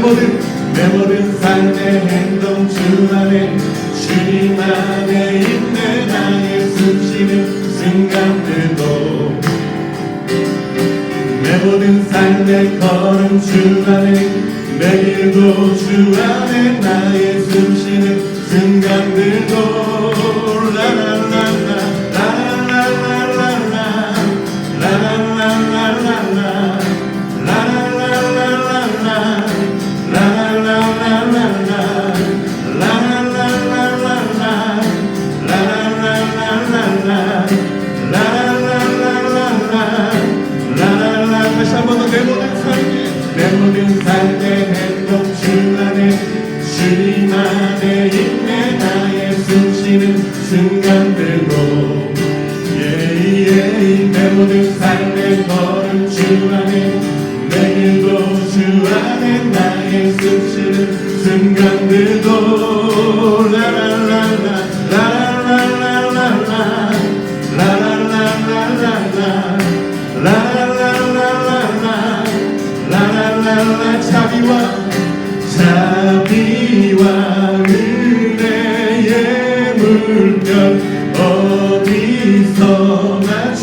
내 모든 삶의 행동 주 안에 주님 안에 있네. 나의 숨쉬는 순간들도 내 모든 삶의 걸음 주 안에 내 길도 주 안에 나의 숨쉬는 순간들도 다시 한번 더 내 모든 삶의 행동 주 안에 주님 안에 있네. 나의 숨쉬는 순간들도 내 모든 삶의 걸음 주 안에 내 길도 주 안에 나의 숨쉬는 순간들도 자비와 은혜의 물결 어디서나 주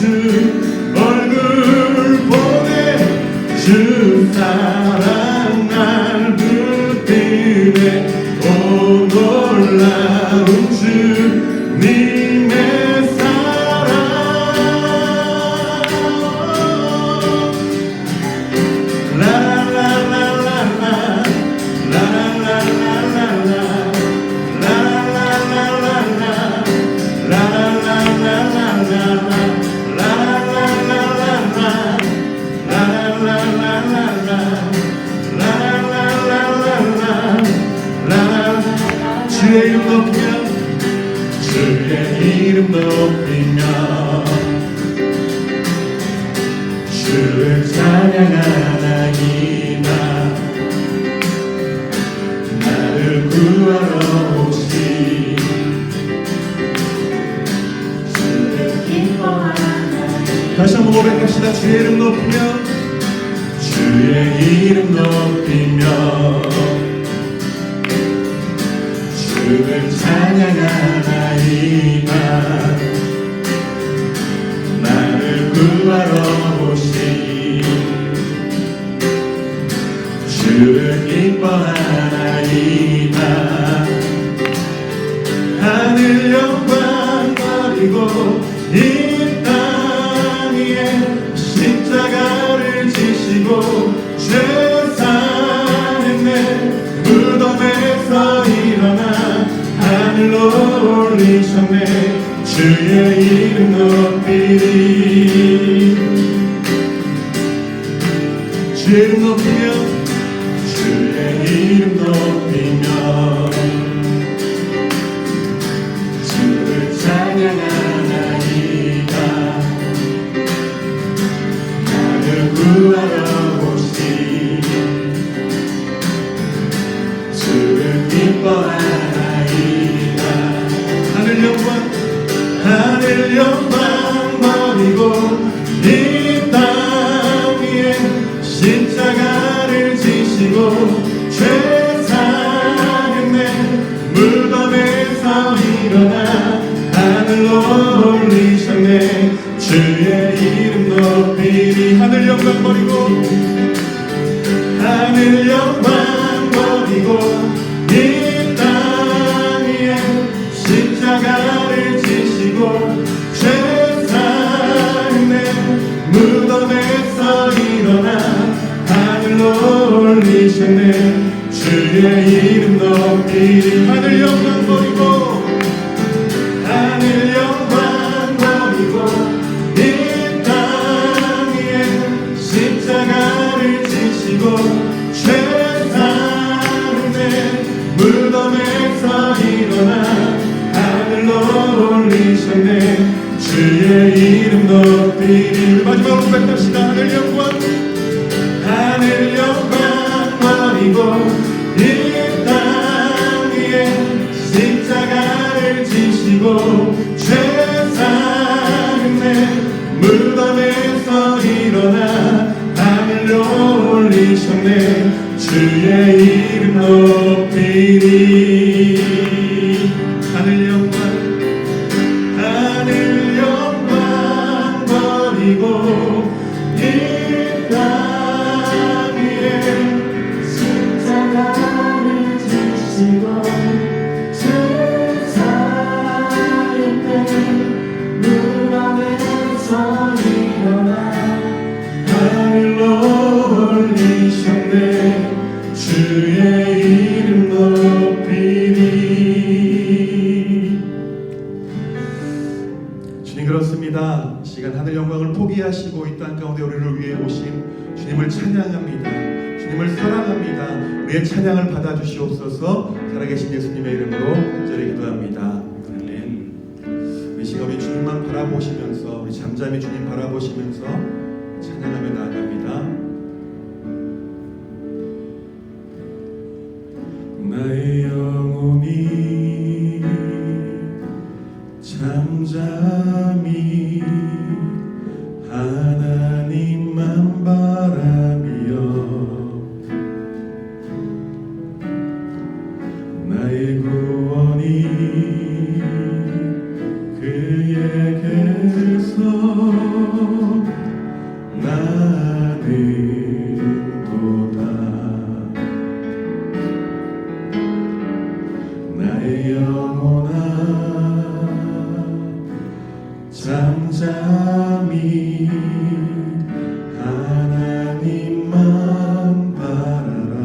얼굴 보내 주 사랑 날 붙드네. 오 놀라운 주님의 사랑 주의 이름 높이며 주의 이름 높이며 주를 찬양하나이다. 나를 구하러 오신 주를 기뻐하나이다. 다시 한번 고백합시다. 주의 이름 높이며 주의 이름 높이며 주를 찬양하나이다. 나를 구하러 오신 주를 기뻐하나이다. 하늘 영광 버리고 이 땅 위에 십자가를 지시고 죄 사는 내 무덤에서 일어나 하늘로 올리셨네. 주의 이름 높이리. 주의 이름 높이며 주의 이름 높이며 주를 찬양하나이다. 나를 구하러 오신 주를 기뻐하나이다. 하늘 영광 버리고 이 땅 위에 십자가를 지시고 죄 사는 내 무덤에서 일어나 하늘로 올리셨네. 주의 이름 높이리. 하늘 영광 버리고 하늘 영광 버리고 이 땅 위에 십자가를 지시고 죄 사는 내 무덤에서 일어나 하늘로 올리셨네. 주의 이름 높이리. 하늘 영광 버리고 하늘 영광 버리고 이 땅 위에 십자가를 지시고 죄 사는 내 무덤에서 일어나 하늘로 올리셨네. 주의 이름 높이리. 마지막으로 고백합시다. 하늘 영광 버리고 이 땅 위에 십자가를 지시고 죄 사는 내 무덤에서 일어나 하늘로 올리셨네. 주의 이름 높이리. 하늘 영광 버리고 이 땅 위에 십자가를 지시고 주 살때 무덤에서 일어나 하늘로 올리셨네. 주의 이름 높이리. 주님 그렇습니다. 이 시간 하늘 영광을 포기하시고 이 땅 가운데 우리를 위해 오신 주님을 찬양합니다. 주님을 사랑합니다. 우리의 찬양을 받아주시옵소서. 살아계신 예수님의 이름으로 간절히 기도합니다. 아멘. 이 시간 우리 주님만 바라보시면서, 우리 잠잠히 주님 바라보시면서 찬양하며 나아갑니다. 나의 영혼이 잠잠히 하나님만 바라며 나의 구원이 그에게서 나는 도다. 나의 영혼아 잠잠히 하나님만 바라라.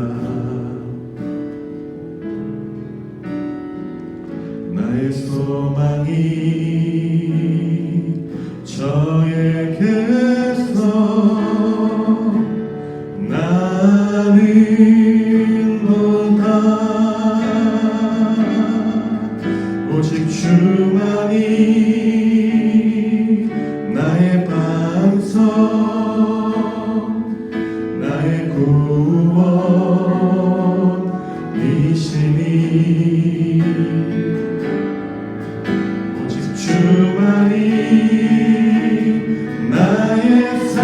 나의 소망이 저에게서 나는 도다. 오직 주만이 나의 반석, 나의 구원이시니. 오직 주만이 나의 산석,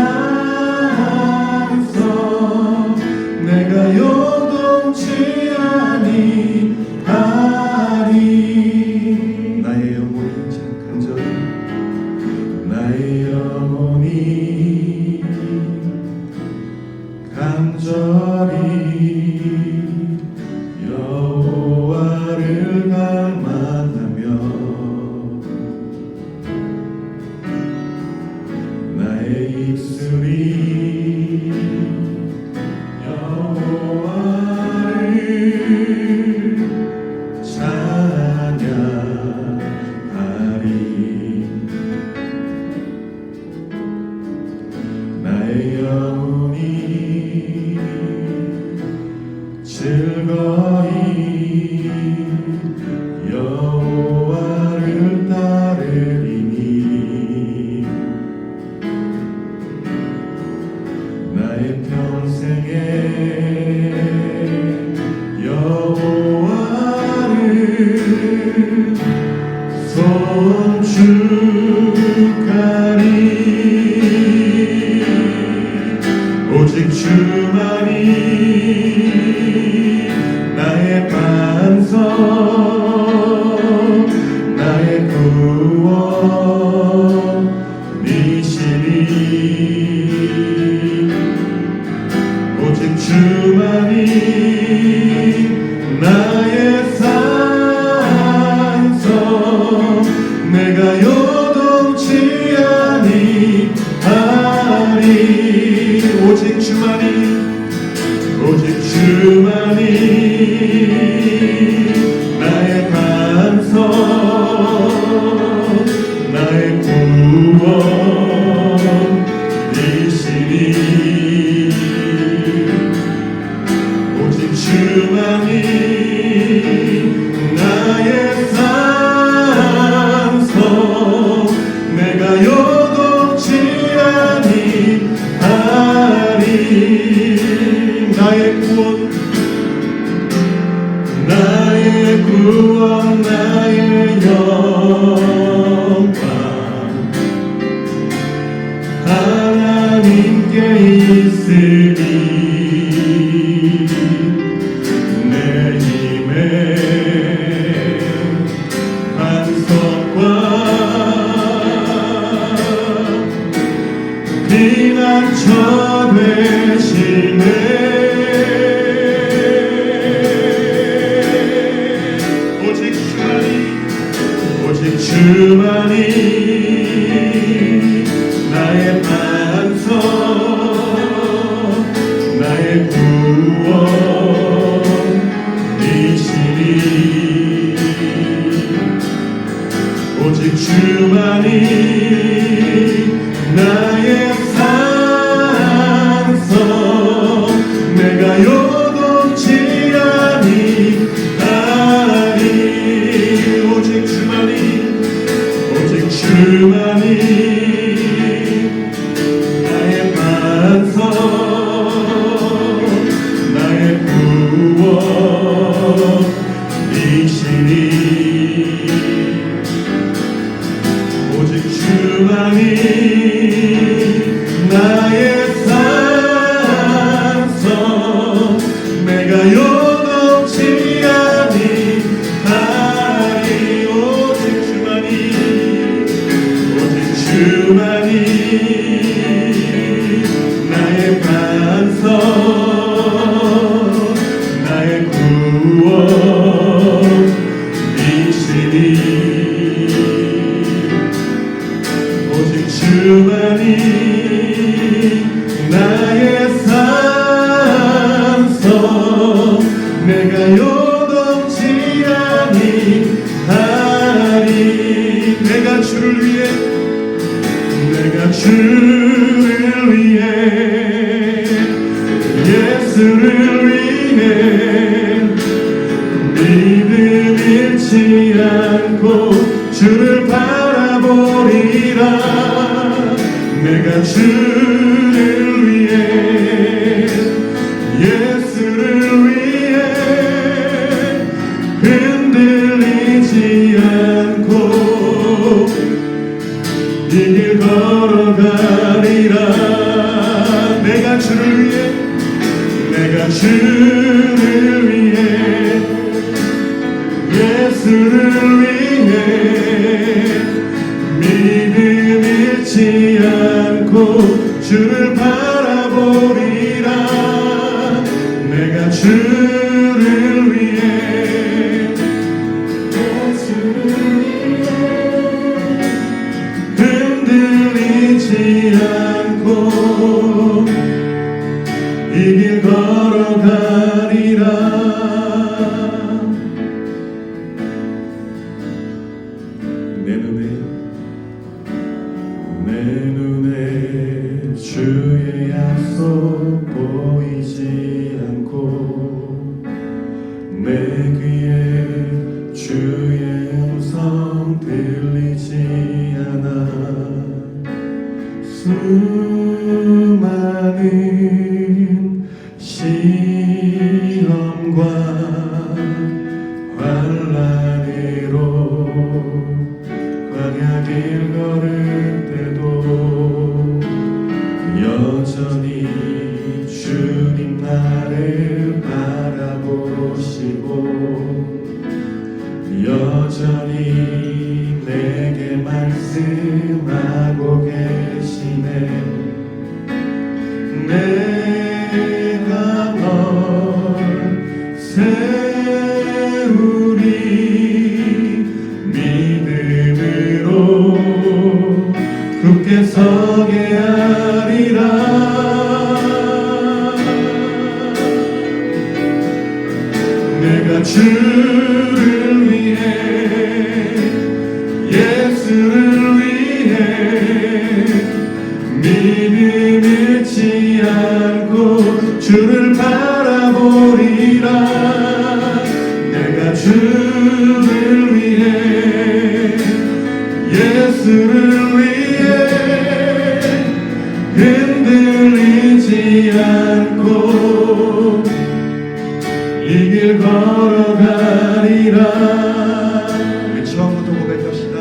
내가 요동치 아니하리. 나의 영혼이 간절히, 나의 영혼이 간절히 여호와를 갈망하며 나의 입술이 여호와를 찬양하리. 나의 영혼이 즐거이 여호와를 따르리니. 나의 평생에 여호와를 송축하리. 오직 주만이 나의 반석, 나의 구원이시니. 오직 주만이 나의 산석, 내가 요동치 아니하리. 오직 주만이, 오직 주만이 나의 반석, 나의 구원이시니. 오직 주만이 나의 산석, 내가 요동치 아니하리. 나의 구원, 나의 구원, 나의 영광 하나님께 있으리. 피난처 되시네. 오직 주만이 나의 반석, 나의 구원이시니. 오직 주만이 나의 산성, 내가 요동치 아니하리. 오직 주만이 나의 반석, 나의 구원이시니. 오직 주만이 나의 산성, 내가 요동치 아니하리. 오직 주만이 나의 반석, 나의 구원이시니. 오직 주만이 나의 산성, 내가 요동치 아니하리. 내가 주를 위해 예수를 위해 믿음 잃지 않고 주를 바라보리라. 내가 주를 위해 예수를 위해 흔들리지 않고 이 길 걸어가리라. 내가 주를 위해 예수를 위해 믿음 잃지 않고 주를 바라보리라. 내가 주를 위해 흔들리지 않고 이 길 걸어가리라. 내 눈에 주의 약속 보이지 않고 내 귀에 주의 음성 들리지 않아. 수많은 시험과 환난으로 광야 길 걸을 때도 여전히 주님 나를 바라보시고 여전히 내게 말씀하고 계시네. 내가 널 세우리 믿음으로 굳게 서게 하리라. 내가 주를 위해 예수를 위해 믿음 잃지 않고 주를 바라보리라. 내가 주를 위해 예수를 위해 흔들리지 않고 이 길 걸어가리라. 우리 처음부터 고백합시다.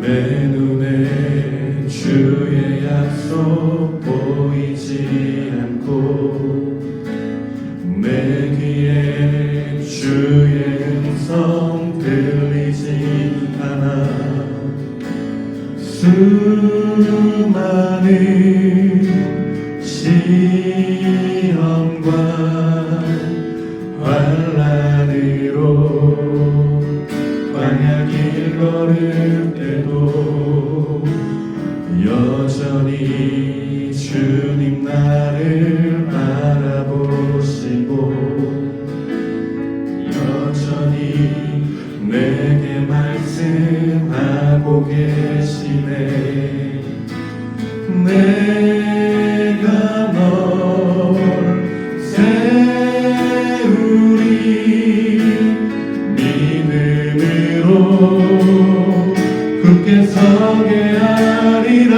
내 눈에 주의 약속 보이지 않고 내 귀에 주의 음성 들리지 않아. 수많은 시험과 환난으로 광야 길 걸을 때도 여전히 주님 나를 바라보시고 여전히 내게 말씀하고 계시네. 내가 널 세우리 믿음으로 굳게 서게 하리라.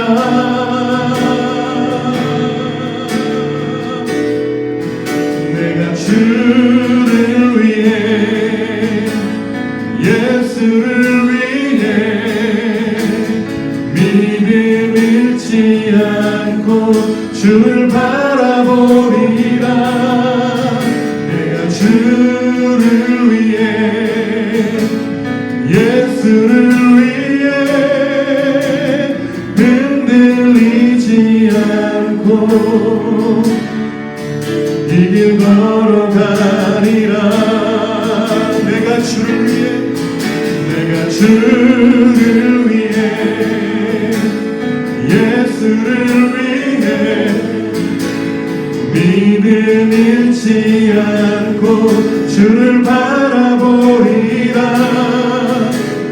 내가 주를 위해 예수를 위해 믿음 잃지 않고 주를 바라보리라. 내가 주를 위해 예수를 위해 흔들리지 않고 이 길 걸어가리라. 내가 주를 위해 예수를 위해 믿음 잃지 않고 주를 바라보리라.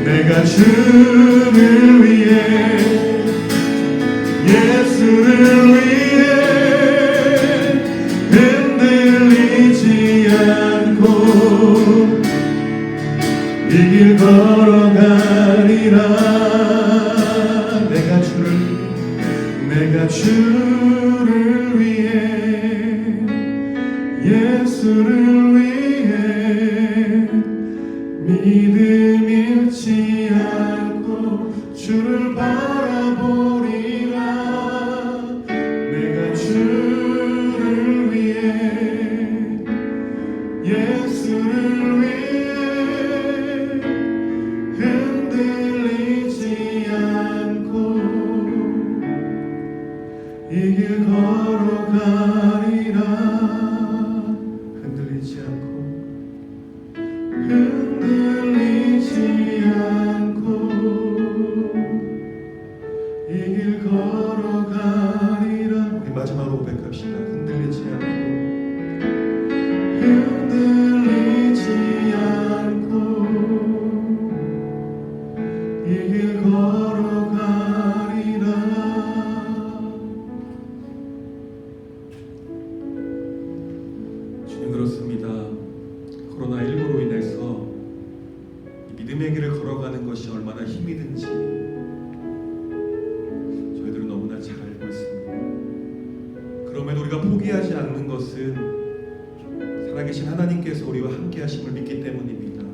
내가 주를 위해 예수를 위해 흔들리지 않고 이 길 걸어가리라. 내가 주를 위해 예수를 위해 믿음 잃지 않고 주를 바라보리라. 내가 주를 위해 예수를 위해 흔들리지 않고 이 길 걸어가리라. 흔들리지 않고 이 길 걸어가리라. 우리 마지막으로 고백합시다. 흔들리지 않고 이 길 걸어가리라. 주님, 그렇습니다. 코로나19로 인해서 믿음의 길을 걸어가는 것이 얼마나 힘이 든지 저희들은 너무나 잘 알고 있습니다. 그럼에도 우리가 포기하지 않는 것은 살아계신 하나님께서 우리와 함께 하심을 믿기 때문입니다.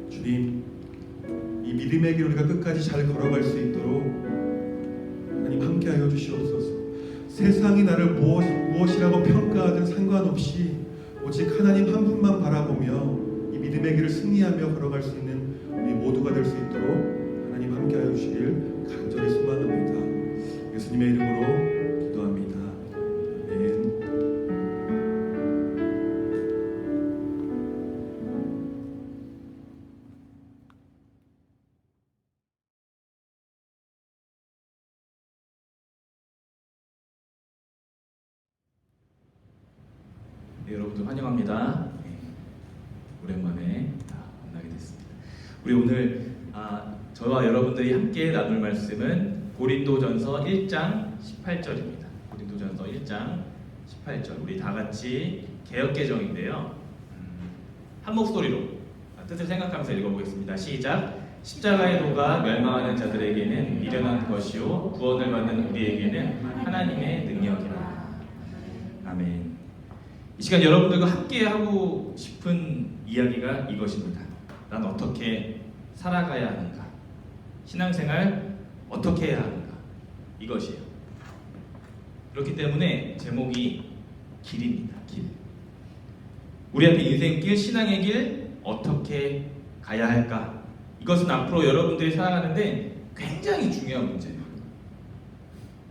주님, 이 믿음의 길 우리가 끝까지 잘 걸어갈 수 있도록 하나님 함께하여 주시옵소서. 세상이 나를 무엇이라고 평가하든 상관없이 오직 하나님 한 분만 바라보며 이 믿음의 길을 승리하며 걸어갈 수 있는 우리 모두가 될 수 있도록 하나님 함께하여 주시길 간절히 소망합니다. 예수님의 이름으로 기도합니다. 아멘. 네, 여러분들 환영합니다. 네, 오랜만에 만나게 됐습니다. 우리 오늘 저와 여러분들이 함께 나눌 말씀은 고린도전서 1장 18절입니다. 고린도전서 1장 18절. 우리 다 같이 개역개정인데요. 한 목소리로 뜻을 생각하면서 읽어보겠습니다. 시작. 십자가의 도가 멸망하는 자들에게는 미련한 것이요 구원을 받는 우리에게는 하나님의 능력이라. 아멘. 이 시간 여러분들과 함께 하고 싶은 이야기가 이것입니다. 난 어떻게 살아가야 하는가? 신앙생활 어떻게 해야 하는가? 이것이에요. 그렇기 때문에 제목이 길입니다. 길. 우리 앞에 인생길, 신앙의 길 어떻게 가야 할까? 이것은 앞으로 여러분들이 살아가는데 굉장히 중요한 문제예요.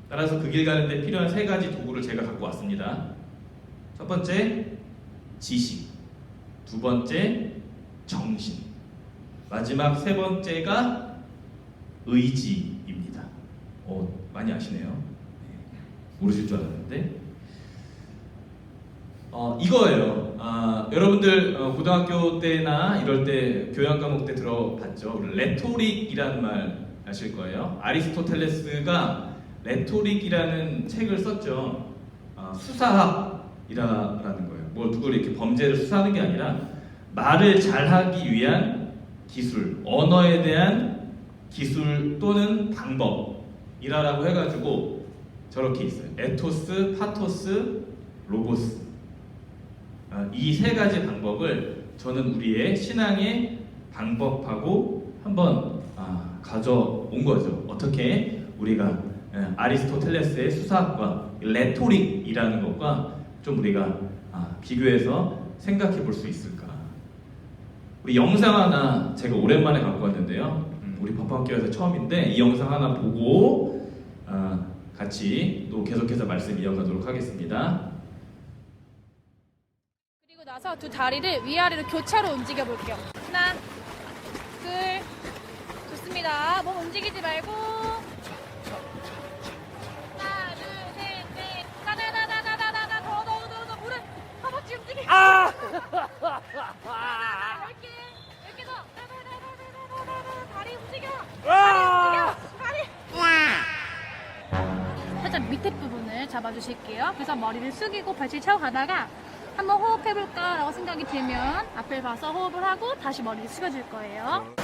따라서 그 길 가는데 필요한 세 가지 도구를 제가 갖고 왔습니다. 첫 번째, 지식. 두 번째, 정신. 마지막 세 번째가 의지입니다. 많이 아시네요. 네, 모르실 줄 알았는데 이거예요. 여러분들 고등학교 때나 이럴 때 교양 과목 때 들어봤죠. 레토릭이라는 말 아실 거예요. 아리스토텔레스가 레토릭이라는 책을 썼죠. 수사학이라는 거예요. 뭐 누구를 이렇게 범죄를 수사하는 게 아니라 말을 잘하기 위한 기술, 언어에 대한 기술 또는 방법이라고 해가지고 저렇게 있어요. 에토스, 파토스, 로고스. 이 세 가지 방법을 저는 우리의 신앙의 방법하고 한번 가져온 거죠. 어떻게 우리가 아리스토텔레스의 수사학과 레토릭이라는 것과 좀 우리가 비교해서 생각해 볼 수 있을까? 우리 영상 하나 제가 오랜만에 갖고 왔는데요. 우리 법학교에서 처음인데 이 영상 하나 보고 같이 또 계속해서 말씀 이어가도록 하겠습니다. 그리고 나서 두 다리를 위아래로 교차로 움직여 볼게요. 하나, 둘, 좋습니다. 몸 움직이지 말고. 하나, 둘, 셋, 넷, 다다다다다다다 더 무릎 허벅지 움직이. 이렇게 더 다다다다다다 다리 움직여. 다리. 살짝 밑에 부분을 잡아주실게요. 그래서 머리를 숙이고 발치를 차고 가다가 한번 호흡해볼까 라고 생각이 들면 앞을 봐서 호흡을 하고 다시 머리를 숙여줄 거예요.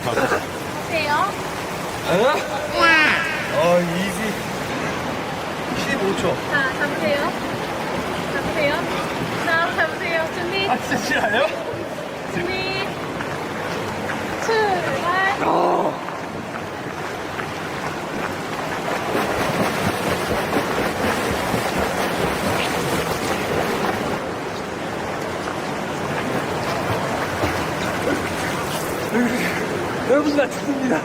보세요. 이지 15초. 자, 잡으세요. 잡으세요. 자, 잡으세요. 준비. 진짜 싫어요? 준비. 출발. 여러분 나 죽습니다.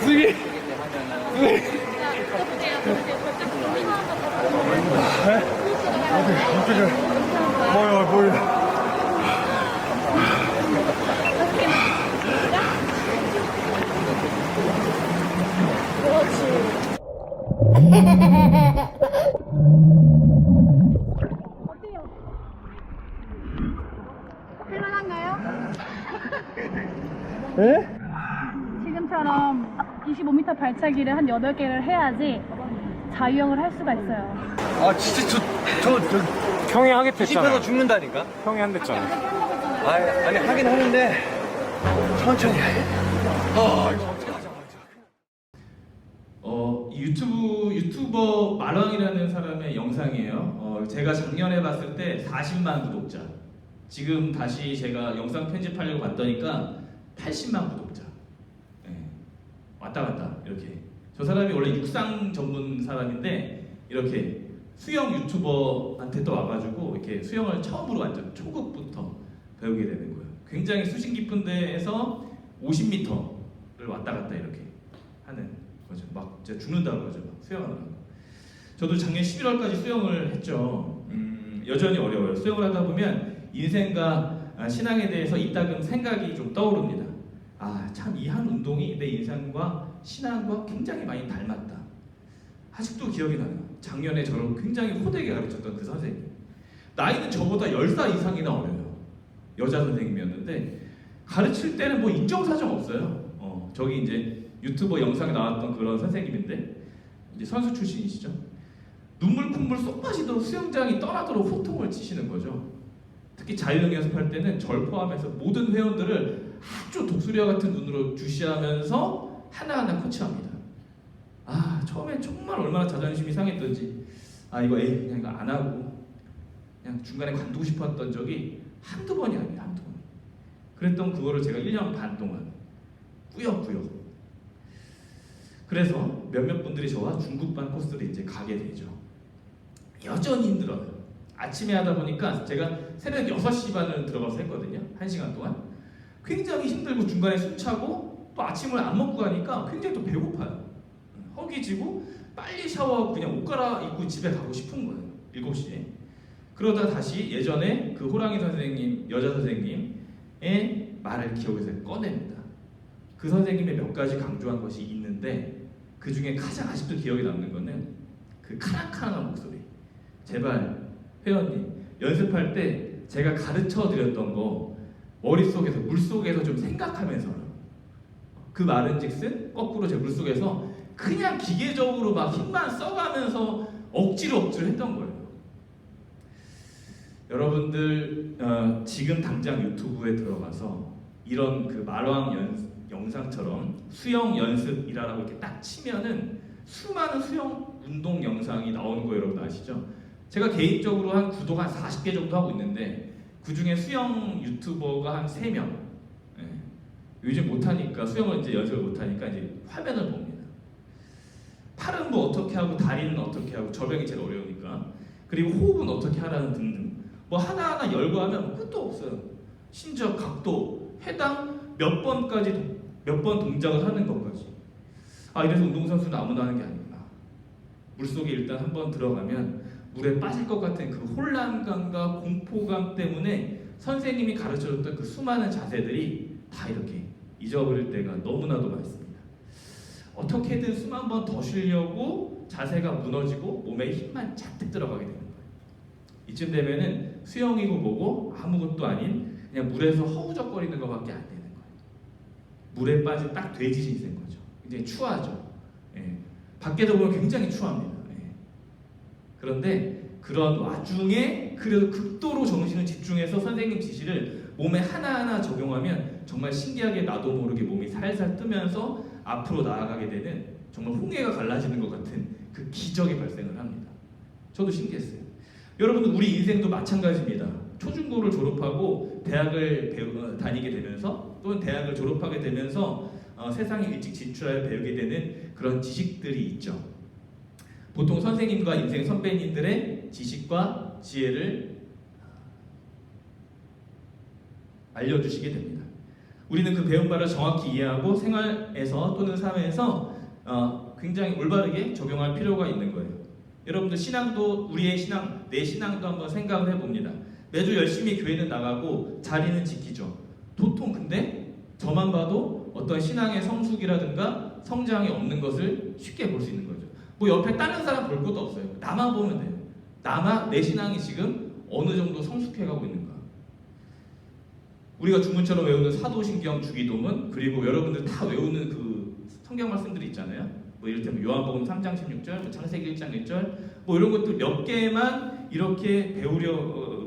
수기 자, 또 보세요. 저쪽 고민하는 거 보고. 뭐야 어때요? 할만한가요? 에? 지금처럼 25m 발차기를 한 8개를 해야지 자유형을 할 수가 있어요. 아 진짜 저 형이 하겠댔잖아. 씹혀서 죽는다니까. 형이 한댔잖아. 아니 하긴 하는데 천천히 해. 이거 어떡하자. 유튜버 마랑이라는 사람의 영상이에요. 제가 작년에 봤을 때 40만 구독자. 지금 다시 제가 영상 편집하려고 봤더니까 80만 구독자. 네. 왔다 갔다 이렇게. 저 사람이 원래 육상 전문 사람인데 이렇게 수영 유튜버한테 또 와가지고 이렇게 수영을 처음으로 완전 초급부터 배우게 되는 거예요. 굉장히 수심 깊은 데에서 50m를 왔다 갔다 이렇게 하는 거죠. 막 진짜 죽는다고 그러죠. 막 수영하다가. 저도 작년 11월까지 수영을 했죠. 여전히 어려워요. 수영을 하다 보면 인생과 신앙에 대해서 이따금 생각이 좀 떠오릅니다. 참 이 한 운동이 내 인생과 신앙과 굉장히 많이 닮았다. 아직도 기억이 나요. 작년에 저를 굉장히 호되게 가르쳤던 그 선생님. 나이는 저보다 10살 이상이나 어려요. 여자 선생님이었는데 가르칠 때는 뭐 인정사정 없어요. 저기 이제 유튜버 영상에 나왔던 그런 선생님인데 이제 선수 출신이시죠. 눈물 콧물 쏙 빠지도록 수영장이 떠나도록 호통을 치시는 거죠. 특히 자유형 연습할 때는 절 포함해서 모든 회원들을 아주 독수리와 같은 눈으로 주시하면서 하나하나 코치합니다. 처음에 정말 얼마나 자존심이 상했던지 이거 그냥 이거 안 하고 그냥 중간에 관두고 싶었던 적이 한두 번이 아니에요. 한두 번. 그랬던 그거를 제가 1년 반 동안 꾸역꾸역. 그래서 몇몇 분들이 저와 중국반 코스를 이제 가게 되죠. 여전히 힘들어요. 아침에 하다 보니까 제가 새벽 6시 반을 들어가서 했거든요. 1시간 동안. 굉장히 힘들고 중간에 숨차고 또 아침을 안 먹고 가니까 굉장히 또 배고파요. 허기지고 빨리 샤워하고 그냥 옷 갈아입고 집에 가고 싶은 거예요. 7시에. 그러다 다시 예전에 그 호랑이 선생님, 여자 선생님의 말을 기억에서 꺼냅니다. 그 선생님의 몇 가지 강조한 것이 있는데 그 중에 가장 아직도 기억에 남는 거는 그 카랑카랑한 목소리. 제발 회원님 연습할 때 제가 가르쳐 드렸던 거 머릿속에서 물속에서 좀 생각하면서 그 말은즉슨 거꾸로 제 물속에서 그냥 기계적으로 막 힘만 써가면서 억지로 했던 거예요. 여러분들 지금 당장 유튜브에 들어가서 이런 그 말왕 영상처럼 수영 연습이라고 이렇게 딱 치면은 수많은 수영 운동 영상이 나오는 거 여러분 아시죠? 제가 개인적으로 한 구독 한 40개 정도 하고 있는데 그 중에 수영 유튜버가 한 3명. 요즘 못하니까 수영을 이제 연습을 못하니까 이제 화면을 봅니다. 팔은 뭐 어떻게 하고 다리는 어떻게 하고 저병이 제일 어려우니까 그리고 호흡은 어떻게 하라는 등등 뭐 하나하나 열거하면 끝도 없어요. 심지어 각도 해당 몇 번 동작을 하는 것까지. 이래서 운동선수는 아무나 하는 게 아니구나. 물속에 일단 한번 들어가면 물에 빠질 것 같은 그 혼란감과 공포감 때문에 선생님이 가르쳐줬던 그 수많은 자세들이 다 이렇게 잊어버릴 때가 너무나도 많습니다. 어떻게든 숨 한 번 더 쉬려고 자세가 무너지고 몸에 힘만 잔뜩 들어가게 되는 거예요. 이쯤 되면은 수영이고 뭐고 아무것도 아닌 그냥 물에서 허우적거리는 것밖에 안 되는 거예요. 물에 빠진 딱 돼지 신세인 거죠. 굉장히 추하죠. 밖에서 보면 굉장히 추합니다. 그런데 그런 와중에 그래도 극도로 정신을 집중해서 선생님 지시를 몸에 하나하나 적용하면 정말 신기하게 나도 모르게 몸이 살살 뜨면서 앞으로 나아가게 되는 정말 홍해가 갈라지는 것 같은 그 기적이 발생을 합니다. 저도 신기했어요. 여러분 우리 인생도 마찬가지입니다. 초중고를 졸업하고 대학을 다니게 되면서 또는 대학을 졸업하게 되면서 세상에 일찍 진출하여 배우게 되는 그런 지식들이 있죠. 보통 선생님과 인생 선배님들의 지식과 지혜를 알려주시게 됩니다. 우리는 그 배운 바를 정확히 이해하고 생활에서 또는 삶에서 굉장히 올바르게 적용할 필요가 있는 거예요. 여러분들 신앙도 우리의 신앙, 내 신앙도 한번 생각을 해봅니다. 매주 열심히 교회는 나가고 자리는 지키죠. 보통 근데 저만 봐도 어떤 신앙의 성숙이라든가 성장이 없는 것을 쉽게 볼 수 있는 거죠. 뭐 옆에 다른 사람 볼 것도 없어요. 나만 보면 돼요. 내 신앙이 지금 어느 정도 성숙해가고 있는가. 우리가 주문처럼 외우는 사도신경, 주기도문 그리고 여러분들 다 외우는 그 성경 말씀들이 있잖아요. 뭐 이를테면 요한복음 3장 16절, 뭐 창세기 1장 1절 뭐 이런 것들 몇 개만 이렇게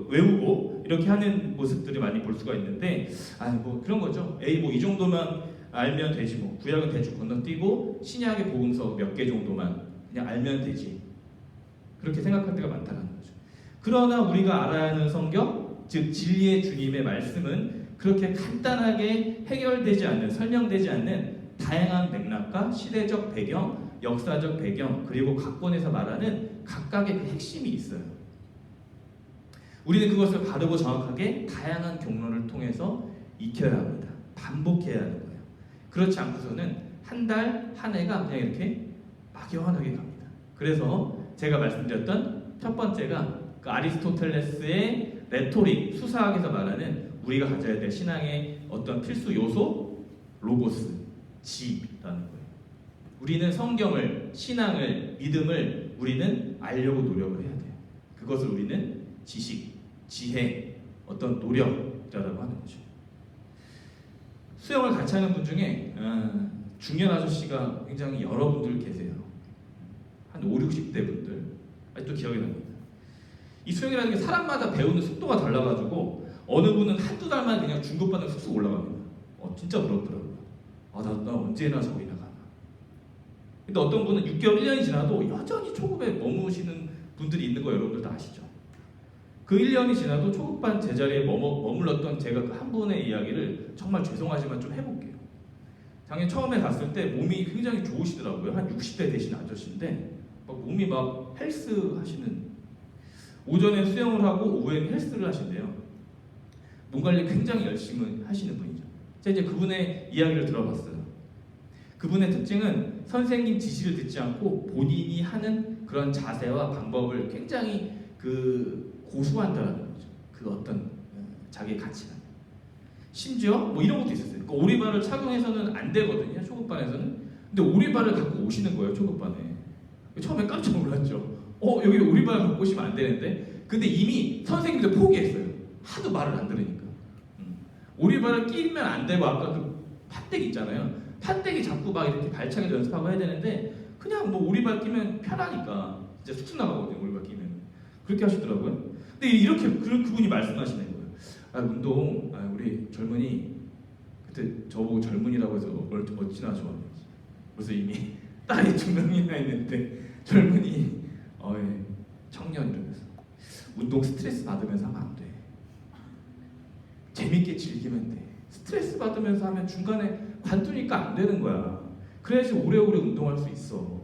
외우고 이렇게 하는 모습들을 많이 볼 수가 있는데 뭐 그런 거죠. 뭐 이 정도만 알면 되지 뭐. 구약은 대충 건너뛰고 신약의 복음서 몇 개 정도만 그냥 알면 되지. 그렇게 생각할 때가 많다는 거죠. 그러나 우리가 알아야 하는 성경, 즉 진리의 주님의 말씀은 그렇게 간단하게 해결되지 않는, 설명되지 않는 다양한 맥락과 시대적 배경, 역사적 배경, 그리고 각본에서 말하는 각각의 그 핵심이 있어요. 우리는 그것을 바르고 정확하게 다양한 경로를 통해서 익혀야 합니다. 반복해야 하는 거예요. 그렇지 않고서는 한 달, 한 해가 그냥 이렇게 막연하게 갑니다. 그래서 제가 말씀드렸던 첫 번째가 그 아리스토텔레스의 레토릭, 수사학에서 말하는 우리가 가져야 될 신앙의 어떤 필수 요소, 로고스, 지라는 거예요. 우리는 성경을, 신앙을, 믿음을 우리는 알려고 노력을 해야 돼요. 그것을 우리는 지식, 지혜, 어떤 노력이라고 하는 거죠. 수영을 같이 하는 분 중에 중년 아저씨가 굉장히 여러분들 계세요. 한 5, 60대 분들. 아직도 기억이 납니다. 이 수영이라는 게 사람마다 배우는 속도가 달라가지고 어느 분은 한두 달만 그냥 중급반을 쑥쑥 올라갑니다. 진짜 부럽더라고요. 나 언제나 저기 나가나. 근데 어떤 분은 6개월, 1년이 지나도 여전히 초급에 머무시는 분들이 있는 거 여러분들도 아시죠? 그 1년이 지나도 초급반 제자리에 머물렀던 제가 그 한 분의 이야기를 정말 죄송하지만 좀 해볼게요. 작년 처음에 갔을 때 몸이 굉장히 좋으시더라고요. 한 60대 되신 아저씨인데 몸이 막 헬스 하시는, 오전에 수영을 하고 오후에는 헬스를 하신대요. 몸 관리 굉장히 열심히 하시는 분이죠. 제가 이제 그분의 이야기를 들어봤어요. 그분의 특징은 선생님 지시를 듣지 않고 본인이 하는 그런 자세와 방법을 굉장히 고수한다는 거죠. 그 어떤 자기의 가치관. 심지어 뭐 이런 것도 있었어요. 그러니까 오리발을 착용해서는 안 되거든요. 초급반에서는. 근데 오리발을 갖고 오시는 거예요. 초급반에. 처음에 깜짝 놀랐죠. 여기 오리발 갖고 오시면 안 되는데. 근데 이미 선생님도 포기했어요. 하도 말을 안 들으니까. 오리발을 끼면 안 되고 아까 그 판때기 있잖아요. 판때기 잡고 막 이렇게 발차기도 연습하고 해야 되는데 그냥 뭐 오리발 끼면 편하니까 진짜 쑥쑥 나가거든요. 오리발 끼면. 그렇게 하시더라고요. 근데 이렇게 그분이 말씀하시는 거예요. 운동, 우리 젊은이 그때 저보고 젊은이라고 해서 어찌나 좋아하는지. 그래서 이미 딸이 2명이나 있는데 젊은이, 청년 이러면서 운동 스트레스 받으면서 하면 안 돼. 재밌게 즐기면 돼. 스트레스 받으면서 하면 중간에 관두니까 안 되는 거야. 그래야지 오래오래 운동할 수 있어.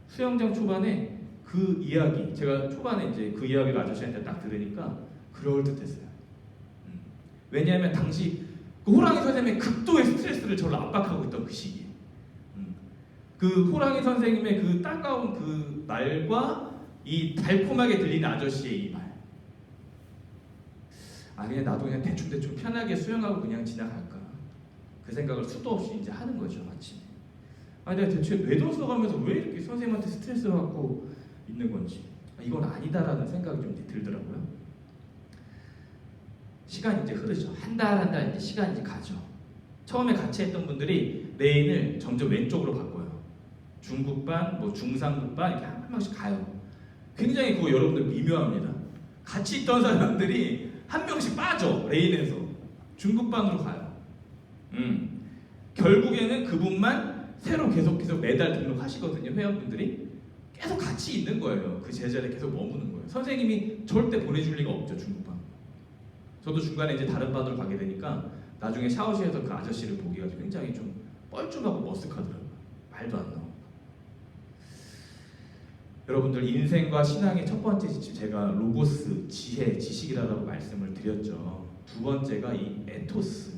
수영장 초반에 그 이야기, 제가 초반에 이제 그 이야기를 아저씨한테 딱 들으니까 그럴듯했어요. 왜냐하면 당시 그 호랑이 선생님의 극도의 스트레스를 저를 압박하고 있던 그 시기에 그 호랑이 선생님의 그 따가운 그 말과 이 달콤하게 들리는 아저씨의 이 말, 그냥 나도 그냥 대충 편하게 수영하고 그냥 지나갈까, 그 생각을 수도 없이 이제 하는 거죠. 아침에 내가 대체 뇌도 써가면서 왜 이렇게 선생님한테 스트레스를 받고 있는 건지, 이건 아니다라는 생각이 좀 들더라고요. 시간이 이제 흐르죠. 한 달 이제 시간이 이제 가죠. 처음에 같이 했던 분들이 레인을 점점 왼쪽으로 바꿔요. 중급반, 뭐 중상급반 이렇게 한 명씩 가요. 굉장히 그거 여러분들 미묘합니다. 같이 있던 사람들이 한 명씩 빠져. 레인에서 중급반으로 가요. 결국에는 그분만 새로 계속 매달 등록하시거든요. 회원분들이 계속 같이 있는 거예요. 그 제자리에 계속 머무는 거예요. 선생님이 절대 보내줄 리가 없죠. 중급반. 저도 중간에 이제 다른 반으로 가게 되니까 나중에 샤워실에서 그 아저씨를 보기가 굉장히 좀 뻘쭘하고 머쓱하더라고요. 말도 안 나오고. 여러분들, 인생과 신앙의 첫 번째 지침, 제가 로고스, 지혜, 지식이라고 말씀을 드렸죠. 두 번째가 이 에토스,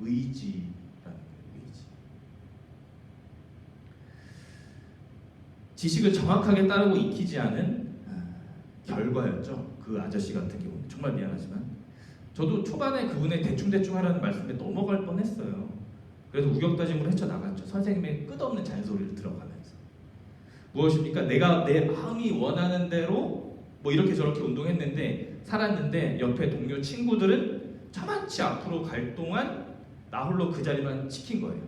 의지라는 거예요. 의지. 지식을 정확하게 따르고 익히지 않은 결과였죠. 그 아저씨 같은 경우는 정말 미안하지만 저도 초반에 그분의 대충 하라는 말씀에 넘어갈 뻔했어요. 그래서 우격다짐으로 헤쳐나갔죠. 선생님의 끝없는 잔소리를 들어가면서. 무엇입니까? 내가 내 마음이 원하는 대로 뭐 이렇게 저렇게 운동했는데 살았는데 옆에 동료 친구들은 저만치 앞으로 갈 동안 나 홀로 그 자리만 지킨 거예요.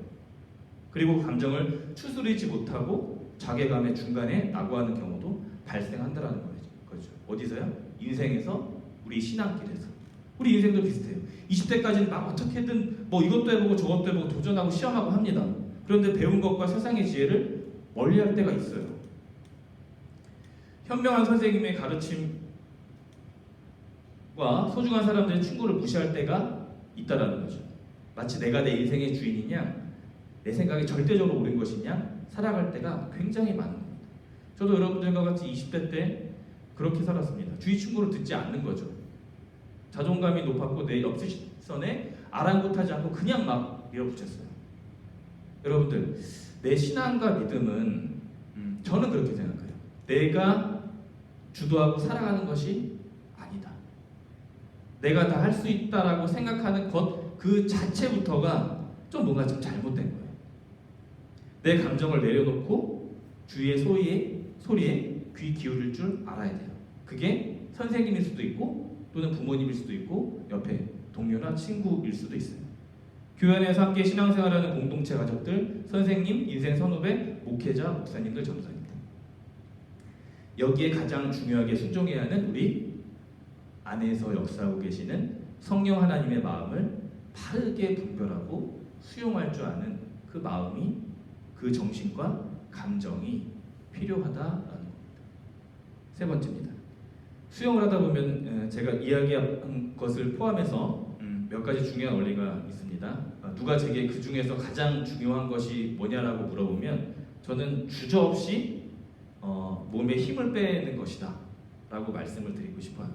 그리고 감정을 추스르지 못하고 자괴감의 중간에 낙오하는 경우도 발생한다라는 거죠. 어디서요? 인생에서, 우리 신앙길에서. 우리 인생도 비슷해요. 20대까지는 막 어떻게든 뭐 이것도 해보고 저것도 해보고 도전하고 시험하고 합니다. 그런데 배운 것과 세상의 지혜를 멀리할 때가 있어요. 현명한 선생님의 가르침과 소중한 사람들의 충고를 무시할 때가 있다라는 거죠. 마치 내가 내 인생의 주인이냐, 내 생각이 절대적으로 옳은 것이냐 살아갈 때가 굉장히 많은 겁니다. 저도 여러분들과 같이 20대 때 그렇게 살았습니다. 주위 충고를 듣지 않는 거죠. 자존감이 높았고 내 옆시선에 아랑곳하지 않고 그냥 막 밀어붙였어요. 여러분들, 내 신앙과 믿음은 저는 그렇게 생각해요. 내가 주도하고 살아가는 것이 아니다. 내가 다 할 수 있다라고 생각하는 것 그 자체부터가 좀 뭔가 좀 잘못된 거예요. 내 감정을 내려놓고 주위의 소리에 귀 기울일 줄 알아야 돼요. 그게 선생님일 수도 있고 또는 부모님일 수도 있고 옆에 동료나 친구일 수도 있어요. 교회 안에서 함께 신앙생활하는 공동체 가족들, 선생님, 인생 선후배, 목회자, 목사님들, 전도사님들. 여기에 가장 중요하게 순종해야 하는 우리 안에서 역사하고 계시는 성령 하나님의 마음을 바르게 분별하고 수용할 줄 아는 그 마음이, 그 정신과 감정이 필요하다라는 겁니다. 세 번째입니다. 수용을 하다 보면 제가 이야기한 것을 포함해서 몇 가지 중요한 원리가 있습니다. 누가 제게 그 중에서 가장 중요한 것이 뭐냐라고 물어보면 저는 주저없이 몸에 힘을 빼는 것이다 라고 말씀을 드리고 싶어요.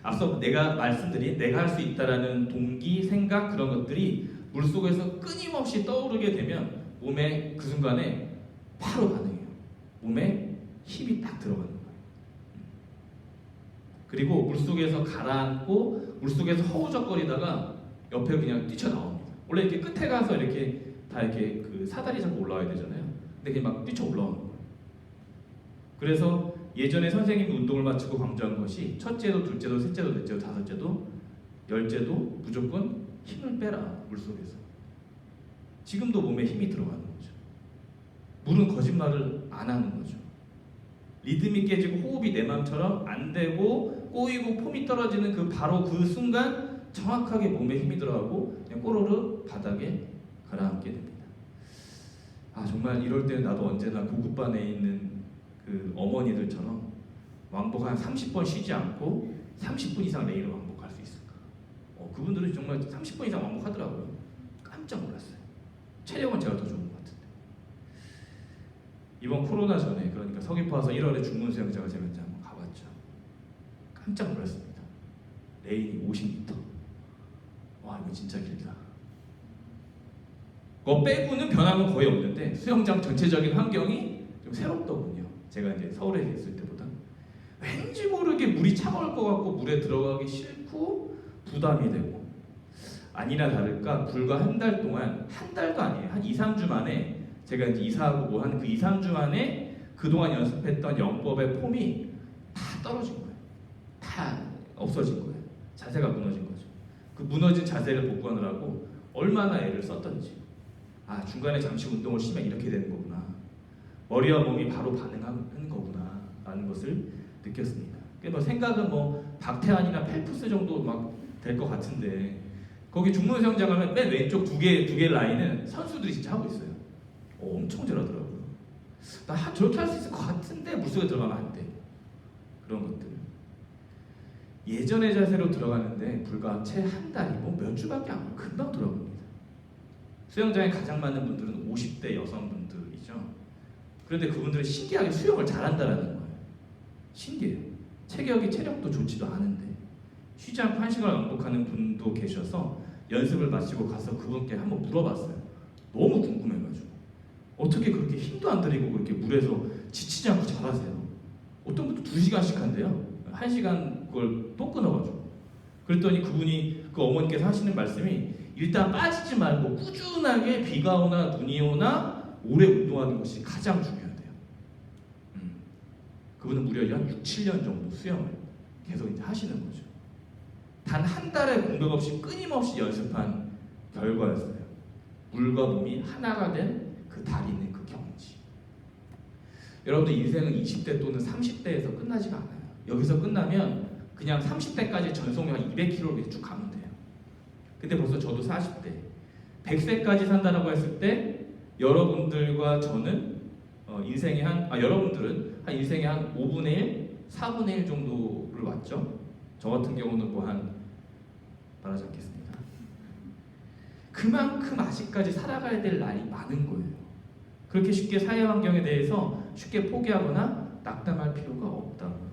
앞서 내가 말씀드린 내가 할 수 있다라는 동기, 생각 그런 것들이 물속에서 끊임없이 떠오르게 되면 몸에 그 순간에 바로 반응해요. 몸에 힘이 딱 들어가는 거예요. 그리고 물속에서 가라앉고 물속에서 허우적거리다가 옆에 그냥 뛰쳐나옵니다. 원래 이렇게 끝에 가서 이렇게 다 이렇게 그 사다리 잡고 올라와야 되잖아요. 근데 그냥 막 뛰쳐 올라오는 거예요. 그래서 예전에 선생님이 운동을 마치고 강조한 것이 첫째도, 둘째도, 셋째도, 넷째도, 다섯째도, 열째도 무조건 힘을 빼라 물속에서. 지금도 몸에 힘이 들어가는 거죠. 물은 거짓말을 안 하는 거죠. 리듬이 깨지고 호흡이 내 마음처럼 안 되고 꼬이고 폼이 떨어지는 그 바로 그 순간 정확하게 몸에 힘이 들어가고 그냥 꼬르르 바닥에 가라앉게 됩니다. 아 정말 이럴 때는 나도 언제나 고급반에 있는 그 어머니들처럼 왕복 한 30번 쉬지 않고 30분 이상 레이로 왕복할 수 있을까? 그분들은 정말 30분 이상 왕복하더라고요. 깜짝 놀랐어요. 체력은 제가 더 좋은 것 같은데. 이번 코로나 전에 그러니까 서귀포 와서 1월에 중문 수영장을 제가 이제 한번 가봤죠. 깜짝 놀랐습니다. 레인이 50m. 와 이거 진짜 길다. 그거 빼고는 변함은 거의 없는데 수영장 전체적인 환경이 좀 새롭더군요. 제가 이제 서울에 있을 때보다 왠지 모르게 물이 차가울 것 같고 물에 들어가기 싫고 부담이 되고 아니나 다를까 불과 한 달 동안 한 달도 아니에요. 한 2, 3주 만에 제가 이제 이사하고 뭐 한 그 2, 3주 만에 그동안 연습했던 영법의 폼이 다 떨어진 거예요. 다 없어진 거예요. 자세가 무너진 거죠. 그 무너진 자세를 복구하느라고 얼마나 애를 썼던지. 아 중간에 잠시 운동을 쉬면 이렇게 되는 거구나. 머리와 몸이 바로 반응하는 거구나 라는 것을 느꼈습니다. 뭐 생각은 뭐 박태환이나 펠프스 정도 막 될 것 같은데 거기 중문수영장 가면 맨 왼쪽 두 개 라인은 선수들이 진짜 하고 있어요. 엄청 잘하더라고요. 나 저렇게 할 수 있을 것 같은데 물속에 들어가면 안 돼. 그런 것들. 예전의 자세로 들어가는데 불과 채 한 달이 뭐 몇 주밖에 안 금방 돌아옵니다. 수영장에 가장 많은 분들은 50대 여성분들이죠. 그런데 그분들은 신기하게 수영을 잘한다라는 거예요. 신기해요. 체력도 좋지도 않은데 쉬지 않고 1시간을 왕복하는 분도 계셔서 연습을 마치고 가서 그분께 한번 물어봤어요. 너무 궁금해가지고 어떻게 그렇게 힘도 안 들이고 그렇게 물에서 지치지 않고 잘하세요? 어떤 분도 2시간씩 한대요. 1시간 그걸 또 끊어가지고 그랬더니 그분이 그 어머니께서 하시는 말씀이 일단 빠지지 말고 꾸준하게 비가 오나 눈이 오나 오래 운동하는 것이 가장 중요하대요. 그분은 무려 한 6, 7년 정도 수영을 계속 이제 하시는 거죠. 단 한 달의 공백 없이 끊임없이 연습한 결과였어요. 물과 몸이 하나가 된 그 달이 있는 그 경지. 여러분들 인생은 20대 또는 30대에서 끝나지가 않아요. 여기서 끝나면 그냥 30대까지 전속력 200km 쭉 가면 돼요. 근데 벌써 저도 40대 100세까지 산다라고 했을 때 여러분들과 저는 여러분들은 한 인생의 한 5분의 1, 4분의 1 정도를 왔죠. 저 같은 경우는 뭐 한 말하지 않겠습니다. 그만큼 아직까지 살아가야 될 날이 많은 거예요. 그렇게 쉽게 사회 환경에 대해서 쉽게 포기하거나 낙담할 필요가 없다고요.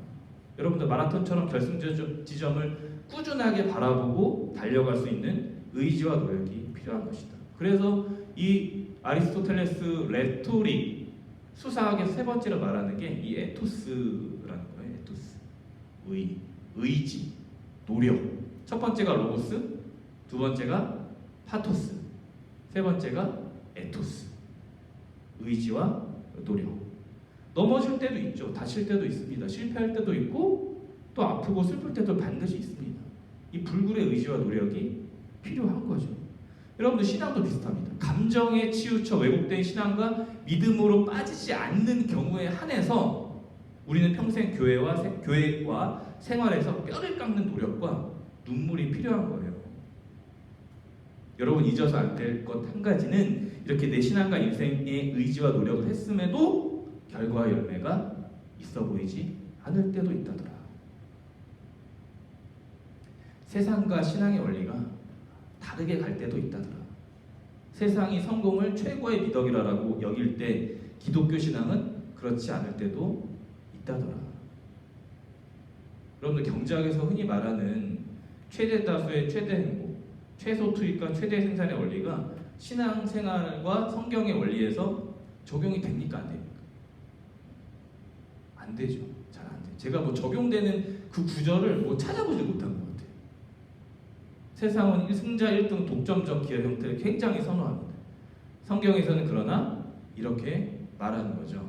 여러분들 마라톤처럼 결승 지점을 꾸준하게 바라보고 달려갈 수 있는 의지와 노력이 필요한 것이다. 그래서 이 아리스토텔레스 레토릭 수사학의 세 번째로 말하는 게 이 에토스라는 거예요. 에토스. 의지, 노력. 첫 번째가 로고스, 두 번째가 파토스, 세 번째가 에토스. 의지와 노력. 넘어질 때도 있죠. 다칠 때도 있습니다. 실패할 때도 있고 또 아프고 슬플 때도 반드시 있습니다. 이 불굴의 의지와 노력이 필요한 거죠. 여러분들 신앙도 비슷합니다. 감정에 치우쳐 왜곡된 신앙과 믿음으로 빠지지 않는 경우에 한해서 우리는 평생 교회와 생활에서 뼈를 깎는 노력과 눈물이 필요한 거예요. 여러분 잊어서 안 될 것 한 가지는 이렇게 내 신앙과 인생의 의지와 노력을 했음에도 결과와 열매가 있어 보이지 않을 때도 있다더라. 세상과 신앙의 원리가 다르게 갈 때도 있다더라. 세상이 성공을 최고의 미덕이라고 여길 때 기독교 신앙은 그렇지 않을 때도 있다더라. 여러분들 경제학에서 흔히 말하는 최대 다수의 최대 행복, 최소 투입과 최대 생산의 원리가 신앙생활과 성경의 원리에서 적용이 됩니까? 안 됩니까? 안 되죠. 잘 안 돼요. 제가 뭐 적용되는 그 구절을 뭐 찾아보지 못한 것 같아요. 세상은 승자 1등 독점적 기업 형태를 굉장히 선호합니다. 성경에서는 그러나 이렇게 말하는 거죠.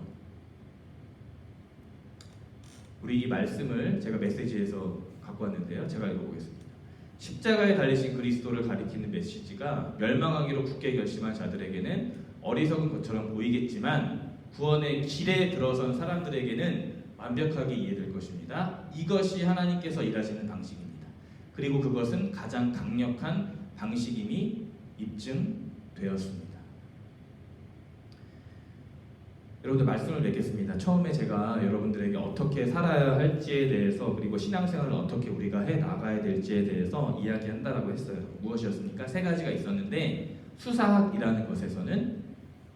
우리 이 말씀을 제가 메시지에서 갖고 왔는데요. 제가 읽어보겠습니다. 십자가에 달리신 그리스도를 가리키는 메시지가 멸망하기로 굳게 결심한 자들에게는 어리석은 것처럼 보이겠지만 구원의 길에 들어선 사람들에게는 완벽하게 이해될 것입니다. 이것이 하나님께서 일하시는 방식입니다. 그리고 그것은 가장 강력한 방식임이 입증되었습니다. 여러분들 말씀을 맺겠습니다. 처음에 제가 여러분들에게 어떻게 살아야 할지에 대해서 그리고 신앙생활을 어떻게 우리가 해 나가야 될지에 대해서 이야기한다라고 했어요. 무엇이었습니까? 세 가지가 있었는데 수사학이라는 것에서는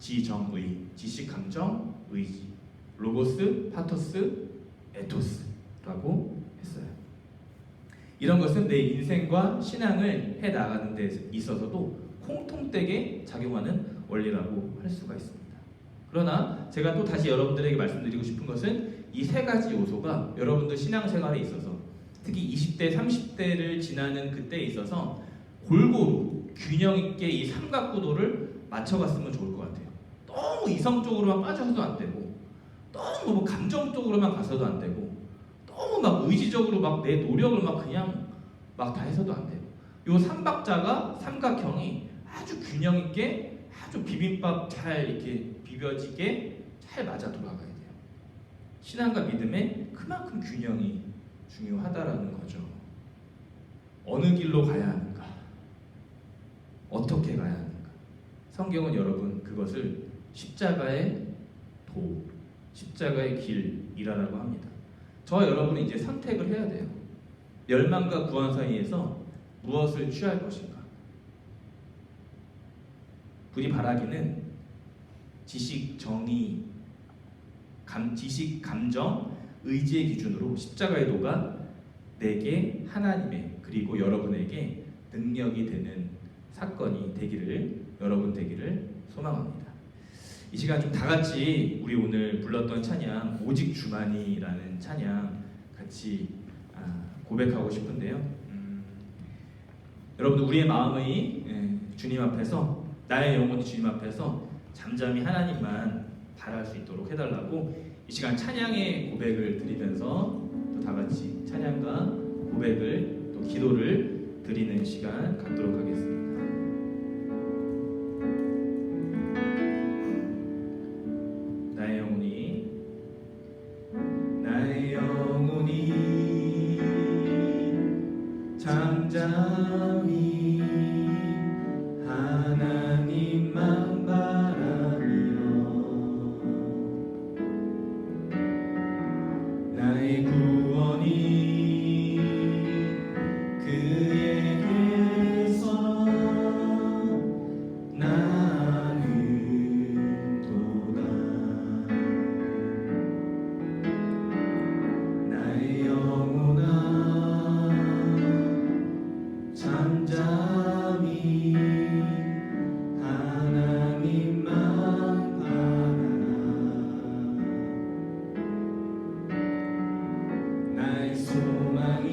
지정의, 지식, 감정, 의지, 로고스, 파토스, 에토스라고 했어요. 이런 것은 내 인생과 신앙을 해 나가는 데 있어서도 공통되게 작용하는 원리라고 할 수가 있습니다. 그러나 제가 또 다시 여러분들에게 말씀드리고 싶은 것은 이 세 가지 요소가 여러분들 신앙생활에 있어서 특히 20대, 30대를 지나는 그때에 있어서 골고루 균형 있게 이 삼각구도를 맞춰갔으면 좋을 것 같아요. 너무 이성적으로만 빠져서도 안 되고 너무 뭐 감정적으로만 가서도 안 되고 너무 막 의지적으로 막 내 노력을 막 그냥 막 다 해서도 안 되고 요 삼박자가 삼각형이 아주 균형 있게 아주 비빔밥 잘 이렇게 비벼지게 잘 맞아 돌아가야 돼요. 신앙과 믿음에 그만큼 균형이 중요하다라는 거죠. 어느 길로 가야 하는가? 어떻게 가야 하는가? 성경은 여러분 그것을 십자가의 도, 십자가의 길이라고 합니다. 저와 여러분은 이제 선택을 해야 돼요. 멸망과 구원 사이에서 무엇을 취할 것인가? 부디 바라기는 지식, 정의, 지식, 감정, 의지의 기준으로 십자가의 도가 내게 하나님의 그리고 여러분에게 능력이 되는 사건이 되기를 여러분 되기를 소망합니다. 이 시간 좀 다 같이 우리 오늘 불렀던 찬양 오직 주만이라는 찬양 같이 고백하고 싶은데요. 여러분들 우리의 마음이 주님 앞에서 나의 영혼이 주님 앞에서 잠잠히 하나님만 바랄 수 있도록 해달라고 이 시간 찬양의 고백을 드리면서 또 다 같이 찬양과 고백을 또 기도를 드리는 시간 갖도록 하겠습니다. 나의 영혼이 잠잠히 하나님만 바라며 나의 구원이 그에게서 나는 도다. 나의 영혼아 잠잠히 하나님만 바라라. 나의 소망이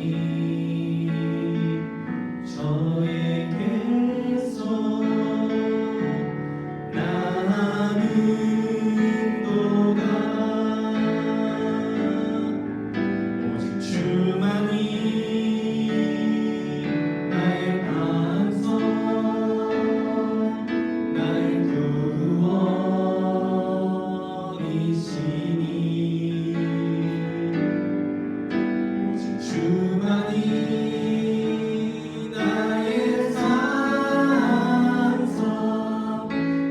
저에게서 나는 도다. 주만이 나의 산성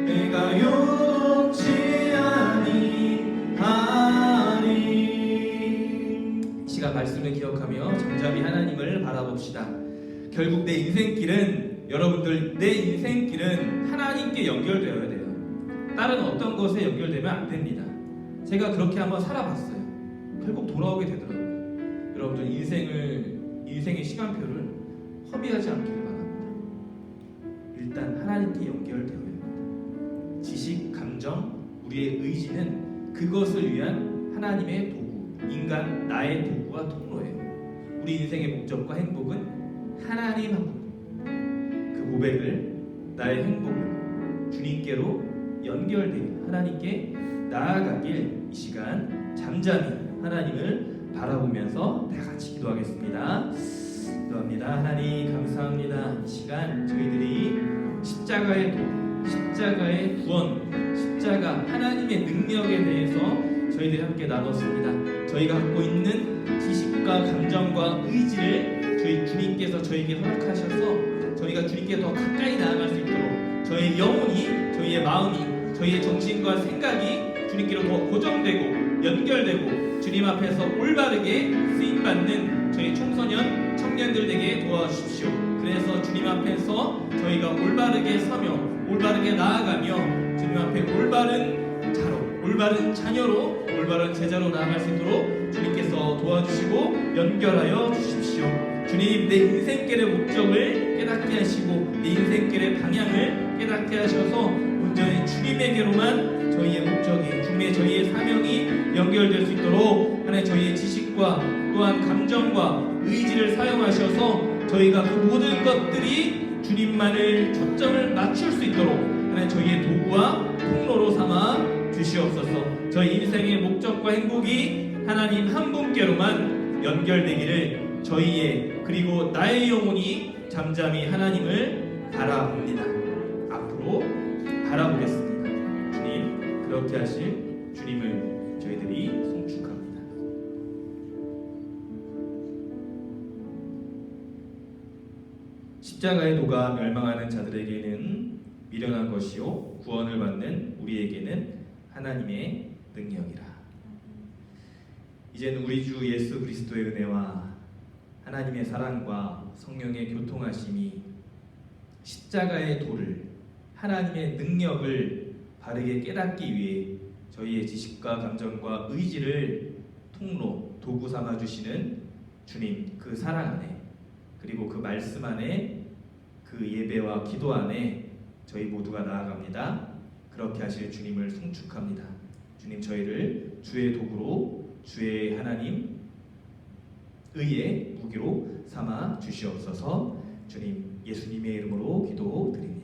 내가 욕지 아니하리. 시간 말씀을 기억하며 잠잠히 하나님을 바라봅시다. 결국 내 인생길은 여러분들 내 인생길은 하나님께 연결되어야 돼요. 다른 어떤 것에 연결되면 안 됩니다. 제가 그렇게 한번 살아봤어요. 결국 돌아오게 되더라고요. 여러분들 인생의 시간표를 허비하지 않기를 바랍니다. 일단 하나님께 연결되어야 합니다. 지식, 감정, 우리의 의지는 그것을 위한 하나님의 도구, 인간 나의 도구와 통로예요. 우리 인생의 목적과 행복은 하나님 한 분. 그 고백을 나의 행복을 주님께로 연결되길 하나님께 나아가길 이 시간 잠잠히 하나님을 바라보면서 다 같이 기도하겠습니다. 기도합니다. 하나님 감사합니다. 이 시간 저희들이 십자가의 도, 십자가의 구원, 십자가 하나님의 능력에 대해서 저희들이 함께 나눴습니다. 저희가 갖고 있는 지식과 감정과 의지를 저희 주님께서 저에게 허락하셔서 저희가 주님께 더 가까이 나아갈 수 있도록 저희 영혼이, 저희의 마음이, 저희의 정신과 생각이 주님께로 더 고정되고 연결되고 주님 앞에서 올바르게 쓰임받는 저희 청소년, 청년들 되게 도와주십시오. 그래서 주님 앞에서 저희가 올바르게 서며 올바르게 나아가며 주님 앞에 올바른 자로, 올바른 자녀로, 올바른 제자로 나아갈 수 있도록 주님께서 도와주시고 연결하여 주십시오. 주님, 내 인생길의 목적을 깨닫게 하시고 내 인생길의 방향을 깨닫게 하셔서 온전히 주님에게로만 저희의 목적이, 저희의 사명이 연결될 수 있도록 하나님 저희의 지식과 또한 감정과 의지를 사용하셔서 저희가 그 모든 것들이 주님만을 초점을 맞출 수 있도록 하나님 저희의 도구와 통로로 삼아 주시옵소서. 저희 인생의 목적과 행복이 하나님 한 분께로만 연결되기를 저희의 그리고 나의 영혼이 잠잠히 하나님을 바라봅니다. 앞으로 바라보겠습니다. 주님, 그렇게 하실 주님을 저희들이 송축합니다. 십자가의 도가 멸망하는 자들에게는 미련한 것이요 구원을 받는 우리에게는 하나님의 능력이라. 이제는 우리 주 예수 그리스도의 은혜와 하나님의 사랑과 성령의 교통하심이 십자가의 도를, 하나님의 능력을 바르게 깨닫기 위해 저희의 지식과 감정과 의지를 통로, 도구 삼아 주시는 주님 그 사랑 안에, 그리고 그 말씀 안에, 그 예배와 기도 안에 저희 모두가 나아갑니다. 그렇게 하실 주님을 송축합니다. 주님, 저희를 주의 도구로, 주의 하나님 의의 무기로 삼아 주시옵소서. 주님, 예수님의 이름으로 기도드립니다.